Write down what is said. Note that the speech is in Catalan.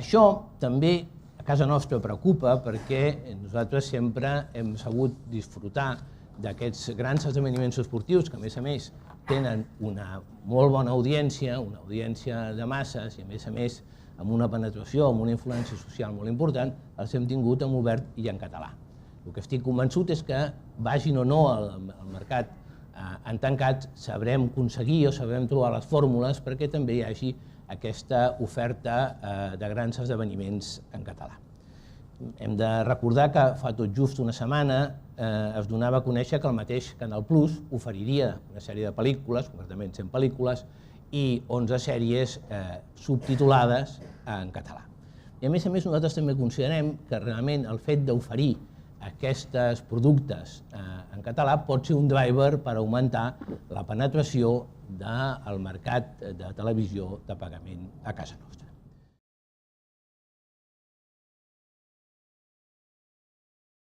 Això també a casa nostra preocupa perquè nosaltres sempre hem sabut disfrutar d'aquests grans esdeveniments esportius que, a més, tenen una molt bona audiència, una audiència de masses i, a més, amb una penetració, amb una influència social molt important, els hem tingut en obert i en català. El que estic convençut és que, vagin o no al mercat en tancat, sabrem aconseguir o sabrem trobar les fórmules perquè també hi hagi aquesta oferta de grans esdeveniments en català. Hem de recordar que fa tot just una setmana es donava a conèixer que el mateix Canal Plus oferiria una sèrie de pel·lícules, concretament 100 pel·lícules, i 11 sèries subtitulades en català. I a més, nosaltres també considerem que realment el fet d'oferir aquests productes en català pot ser un driver per augmentar la penetració del mercat de televisió de pagament a casa nostra.